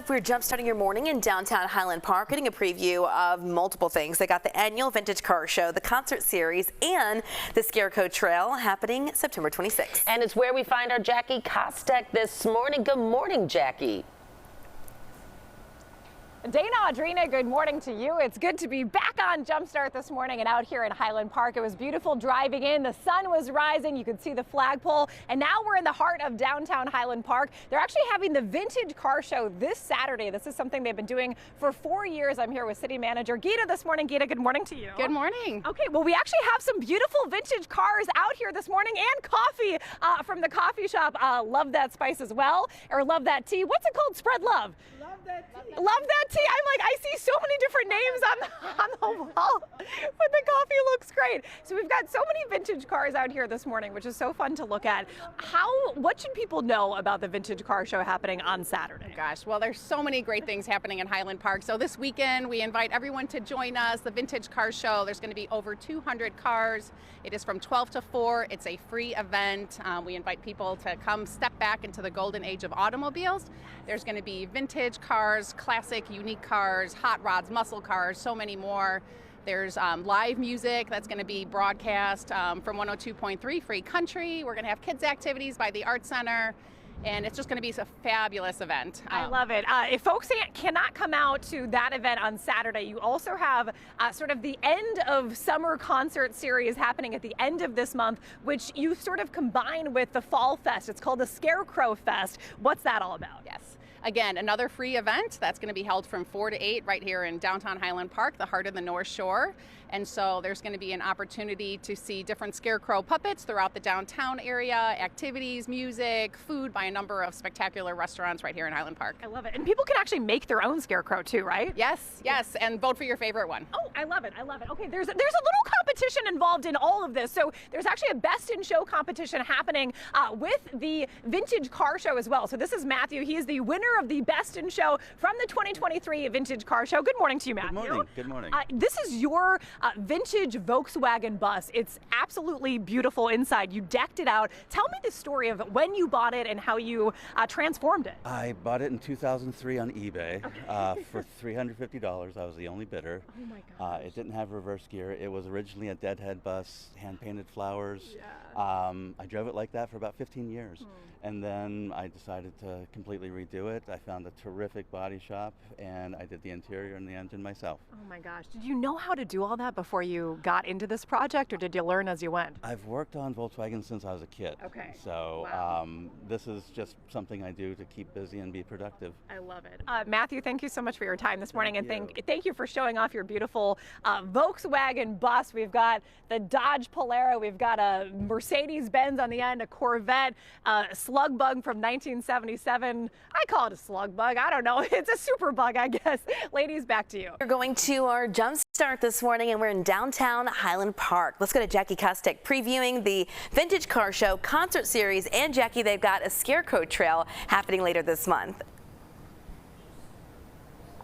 We're jump-starting your morning in downtown Highland Park, getting a preview of multiple things. They got the annual Vintage Car Show, the concert series, and the Scarecrow Trail happening September 26th. And it's where we find our Jackie Kostek this morning. Good morning, Jackie. Dana, Audrina, good morning to you. It's good to be back on Jumpstart this morning and out here in Highland Park. It was beautiful driving in. The sun was rising. You could see the flagpole. And now we're in the heart of downtown Highland Park. They're actually having the Vintage Car Show this Saturday. This is something they've been doing for 4 years. I'm here with City Manager Gita this morning. Gita, good morning to you. Good morning. Okay, well, we actually have some beautiful vintage cars out here this morning and coffee from the coffee shop. Love That Spice as well, or Love That Tea. What's it called? Spread Love. Love That Tea. Love That Tea. I'm like, I see so many different names on the wall, but the coffee looks great. So we've got so many vintage cars out here this morning, which is so fun to look at. What should people know about the Vintage Car Show happening on Saturday? Gosh, well, there's so many great things happening in Highland Park. So this weekend, we invite everyone to join us, the Vintage Car Show. There's going to be over 200 cars. It is from 12 to 4. It's a free event. We invite people to come step back into the golden age of automobiles. There's going to be vintage cars, classic, unique cars, hot rods, muscle cars, so many more. There's live music that's going to be broadcast from 102.3 Free Country. We're going to have kids activities by the Art Center. And it's just going to be a fabulous event. I love it. If folks cannot come out to that event on Saturday, you also have sort of the end of summer concert series happening at the end of this month, which you sort of combine with the Fall Fest. It's called the Scarecrow Fest. What's that all about? Yes. Again, another free event that's going to be held from 4 to 8 right here in downtown Highland Park, the heart of the North Shore. And so there's going to be an opportunity to see different scarecrow puppets throughout the downtown area, activities, music, food by a number of spectacular restaurants right here in Highland Park. I love it. And people can actually make their own scarecrow too, right? Yes, yes, and vote for your favorite one. Oh, I love it. I love it. Okay, there's a little competition involved in all of this. So there's actually a Best in Show competition happening with the Vintage Car Show as well. So this is Matthew. He is the winner of the Best in Show from the 2023 Vintage Car Show. Good morning to you, Matthew. Good morning. Good morning. This is your vintage Volkswagen bus. It's absolutely beautiful inside. You decked it out. Tell me the story of when you bought it and how you transformed it. I bought it in 2003 on eBay for $350. I was the only bidder. Oh my gosh. It didn't have reverse gear. It was originally a deadhead bus, hand-painted flowers. Yeah. I drove it like that for about 15 years. And then I decided to completely redo it. I found a terrific body shop, and I did the interior and the engine myself. Oh my gosh. Did you know how to do all that before you got into this project, or did you learn as you went? I've worked on Volkswagen since I was a kid. Okay. So wow. This is just something I do to keep busy and be productive. I love it. Matthew, thank you so much for your time this morning, and Thank thank you for showing off your beautiful Volkswagen bus. We've got the Dodge Polara, we've got a Mercedes-Benz on the end, a Corvette, Slug Bug from 1977. I call it a slug bug. I don't know. It's a super bug, I guess. Ladies, back to you. We're going to our jump start this morning, and we're in downtown Highland Park. Let's go to Jackie Kostek previewing the Vintage Car Show concert series. And Jackie, they've got a Scarecrow Trail happening later this month.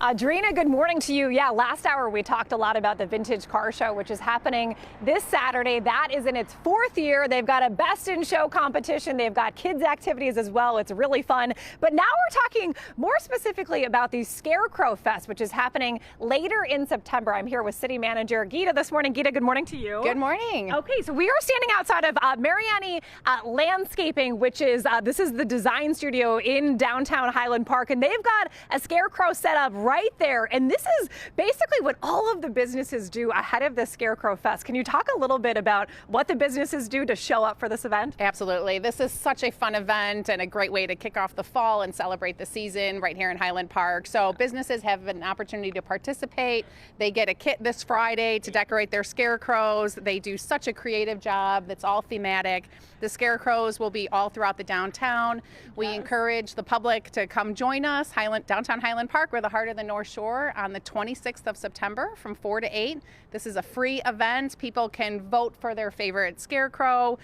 Audrina, good morning to you. Yeah, last hour we talked a lot about the Vintage Car Show, which is happening this Saturday. That is in its 4th year. They've got a Best in Show competition. They've got kids activities as well. It's really fun. But now we're talking more specifically about the Scarecrow Fest, which is happening later in September. I'm here with City Manager Gita this morning. Gita, good morning to you. Good morning. Okay, so we are standing outside of Mariani Landscaping, which is, this is the design studio in downtown Highland Park, and they've got a scarecrow set up right there. And this is basically what all of the businesses do ahead of the Scarecrow Fest. Can you talk a little bit about what the businesses do to show up for this event? Absolutely. This is such a fun event and a great way to kick off the fall and celebrate the season right here in Highland Park. So businesses have an opportunity to participate. They get a kit this Friday to decorate their scarecrows. They do such a creative job that's all thematic. The scarecrows will be all throughout the downtown. We encourage the public to come join us. Downtown Highland Park, we're the heart of the North Shore on the 26th of September from 4 to 8. This is a free event. People can vote for their favorite scarecrow.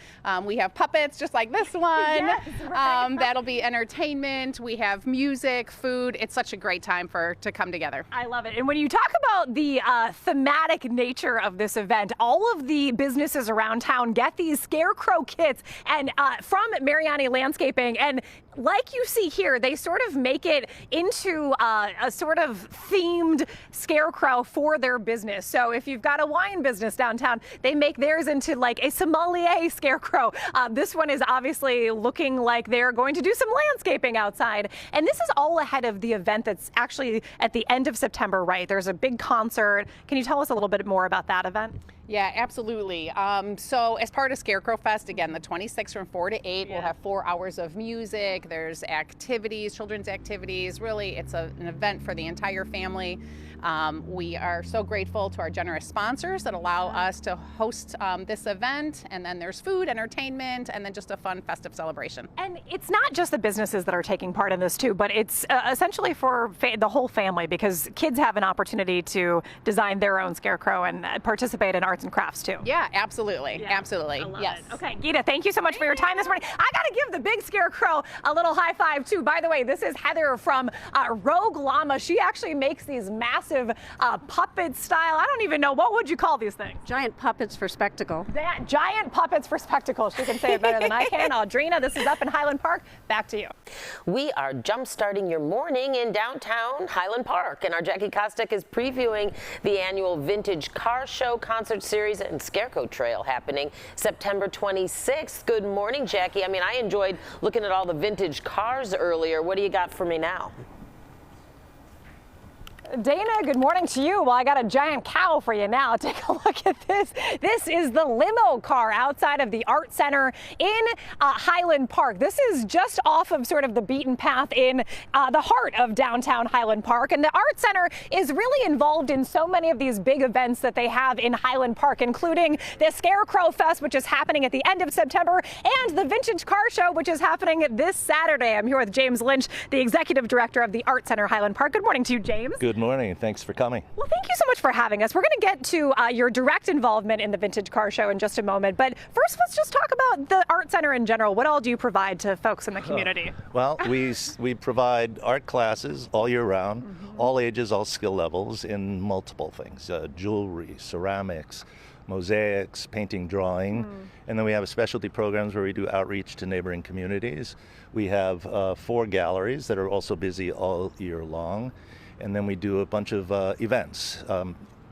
We have puppets just like this one. Yes, right. That'll be entertainment. We have music, food. It's such a great time to come together. I love it. And when you talk about the thematic nature of this event, all of the businesses around town get these scarecrow kits and from Mariani Landscaping. And like you see here, they sort of make it into a sort of themed scarecrow for their business. So if you've got a wine business downtown, they make theirs into like a sommelier scarecrow. This one is obviously looking like they're going to do some landscaping outside. And this is all ahead of the event that's actually at the end of September, right? There's a big concert. Can you tell us a little bit more about that event? Yeah, absolutely. So as part of Scarecrow Fest, again, the 26th from 4 to 8, we'll have 4 hours of music. There's activities, children's activities. Really, it's an event for the entire family. We are so grateful to our generous sponsors that allow us to host this event. And then there's food, entertainment, and then just a fun festive celebration. And it's not just the businesses that are taking part in this too, but it's essentially for the whole family, because kids have an opportunity to design their own scarecrow and participate in arts and crafts too. Yeah, absolutely. Yeah, absolutely. I love Yes. it. Okay, Gita, thank you so much for your time this morning. I got to give the big scarecrow a little high five too. By the way, this is Heather from Rogue Llama. She actually makes these massive puppet style. I don't even know, what would you call these things? Giant puppets for spectacle. That giant puppets for spectacle. She can say it better than I can. Audrina, this is up in Highland Park. Back to you. We are jump-starting your morning in downtown Highland Park, and our Jackie Kostek is previewing the annual Vintage Car Show concert series and Scarecrow Trail happening September 26th. Good morning, Jackie. I mean, I enjoyed looking at all the vintage cars earlier. What do you got for me now? Dana, good morning to you. Well, I got a giant cow for you now. Take a look at this. This is the limo car outside of the Art Center in Highland Park. This is just off of sort of the beaten path in the heart of downtown Highland Park. And the Art Center is really involved in so many of these big events that they have in Highland Park, including the Scarecrow Fest, which is happening at the end of September, and the Vintage Car Show, which is happening this Saturday. I'm here with James Lynch, the executive director of the Art Center Highland Park. Good morning to you, James. Good morning. Thanks for coming. Well, thank you so much for having us. We're going to get to your direct involvement in the Vintage Car Show in just a moment. But first, let's just talk about the Art Center in general. What all do you provide to folks in the community? Well, we provide art classes all year round, all ages, all skill levels in multiple things, jewelry, ceramics, mosaics, painting, drawing. And then we have specialty programs where we do outreach to neighboring communities. We have 4 galleries that are also busy all year long. And then we do a bunch of events.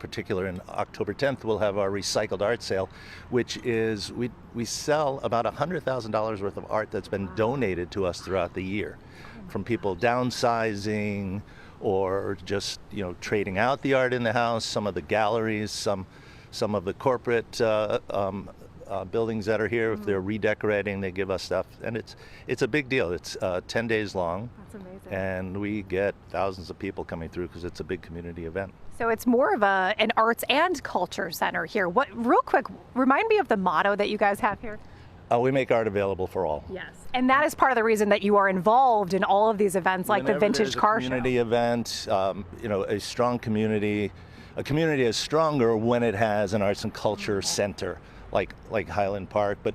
Particular in October 10th, we'll have our recycled art sale, which is we sell about $100,000 worth of art that's been donated to us throughout the year, from people downsizing or just trading out the art in the house. Some of the galleries, some of the corporate buildings that are here, if they're redecorating, they give us stuff, and it's a big deal. It's 10 days long. That's amazing. And we get thousands of people coming through because it's a big community event. So it's more of an arts and culture center here. Real quick, remind me of the motto that you guys have here. We make art available for all. Yes. And that is part of the reason that you are involved in all of these events, like the Vintage Car Show. Community event, a strong community. A community is stronger when it has an arts and culture center like Highland Park. But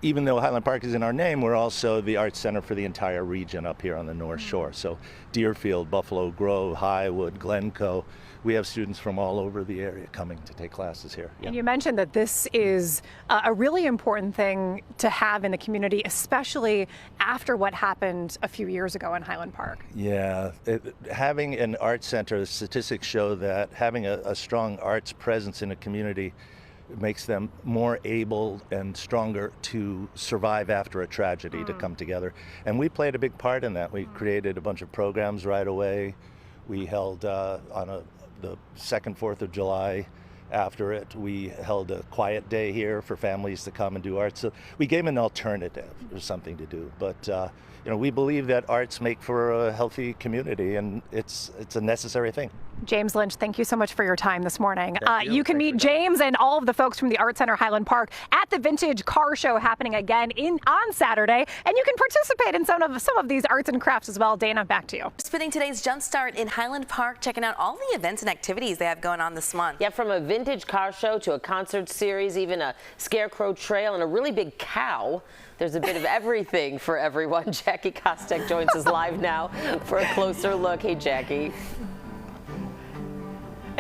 even though Highland Park is in our name, we're also the arts center for the entire region up here on the North Shore. So Deerfield, Buffalo Grove, Highwood, Glencoe. We have students from all over the area coming to take classes here. And you mentioned that this is a really important thing to have in the community, especially after what happened a few years ago in Highland Park. Yeah, having an art center, the statistics show that having a strong arts presence in a community makes them more able and stronger to survive after a tragedy, to come together. And we played a big part in that. We created a bunch of programs right away. We held on the second 4th of July after it, we held a quiet day here for families to come and do art. So we gave them an alternative or something to do. But we believe that arts make for a healthy community, and it's a necessary thing. James Lynch, thank you so much for your time this morning. You can meet James and all of the folks from the Art Center Highland Park at the Vintage Car Show happening again on Saturday, and you can participate in some of these arts and crafts as well. Dana, back to you. Spending today's Jumpstart in Highland Park, checking out all the events and activities they have going on this month. Yeah, from a vintage car show to a concert series, even a scarecrow trail and a really big cow. There's a bit of everything for everyone. Jackie Kostek joins us live now for a closer look. Hey, Jackie.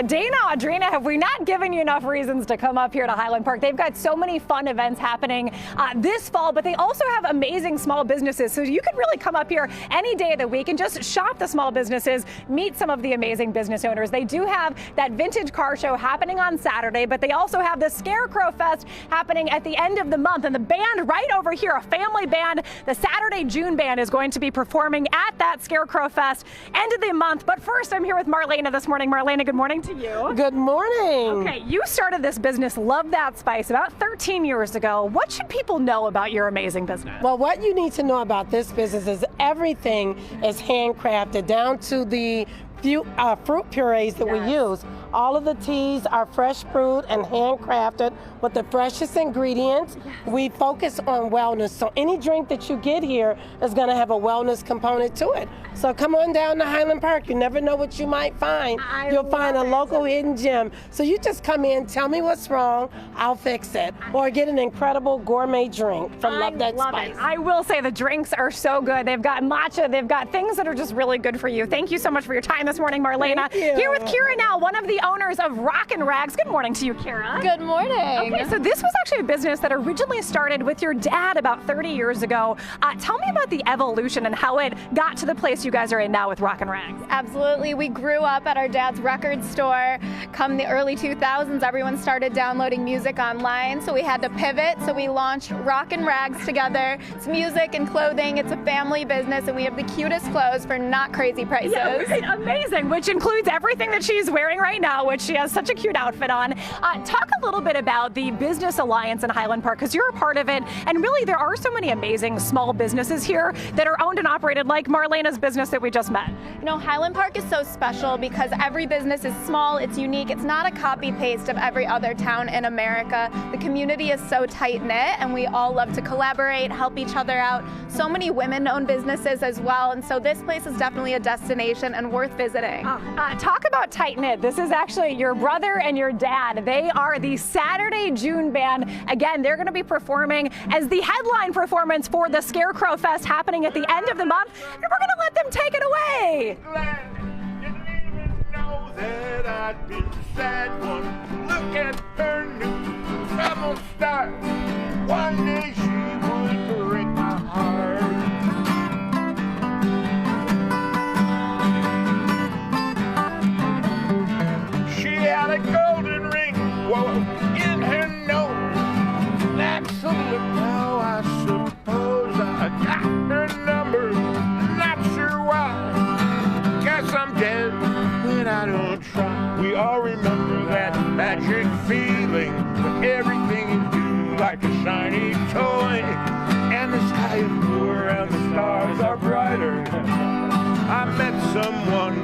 Dana, Audrina, have we not given you enough reasons to come up here to Highland Park? They've got so many fun events happening this fall, but they also have amazing small businesses. So you could really come up here any day of the week and just shop the small businesses, meet some of the amazing business owners. They do have that vintage car show happening on Saturday, but they also have the Scarecrow Fest happening at the end of the month. And the band right over here, a family band, the Saturday June Band, is going to be performing at that Scarecrow Fest end of the month. But first, I'm here with Marlena this morning. Marlena, good morning to you. Good morning. Okay, you started this business, Love That Spice, about 13 years ago. What should people know about your amazing business? Well, what you need to know about this business is everything is handcrafted down to the fruit purees that we use. All of the teas are fresh brewed and handcrafted with the freshest ingredients. We focus on wellness, so any drink that you get here is going to have a wellness component to it. So come on down to Highland Park. You never know what you might find. You'll find a local hidden gem. So you just come in, tell me what's wrong, I'll fix it. Or get an incredible gourmet drink from Love That Spice. I will say the drinks are so good. They've got matcha, they've got things that are just really good for you. Thank you so much for your time this morning, Marlena. Here with Kira now, one of the owners of Rockin' Rags. Good morning to you, Kira. Good morning. Okay, so this was actually a business that originally started with your dad about 30 years ago. Tell me about the evolution and how it got to the place you guys are in now with Rockin' Rags. Absolutely. We grew up at our dad's record store. Come the early 2000s, everyone started downloading music online, so we had to pivot. So we launched Rockin' Rags together. It's music and clothing. It's a family business, and we have the cutest clothes for not crazy prices. Yeah, right. Amazing, which includes everything that she's wearing right now, which she has such a cute outfit on. Talk a little bit about the Business Alliance in Highland Park, because you're a part of it, and really there are so many amazing small businesses here that are owned and operated, like Marlena's business that we just met. You know, Highland Park is so special because every business is small, it's unique, it's not a copy-paste of every other town in America. The community is so tight-knit, and we all love to collaborate, help each other out. So many women-owned businesses as well, and so this place is definitely a destination and worth visiting. Talk about tight-knit. This is actually your brother and your dad. They are the Saturday June Band. Again, they're going to be performing as the headline performance for the Scarecrow Fest happening at the end of the month, and we're going to let them take it away. Didn't even know that I'd be the sad one. Look at her new trouble start. One day she would break my heart. She had a golden ring, whoa, in her nose. That's a look now, I suppose I got her number. Not sure why. Guess I'm dead when I don't try. We all remember that magic feeling when everything you do like a shiny toy, and the sky is bluer and the stars are brighter. I met someone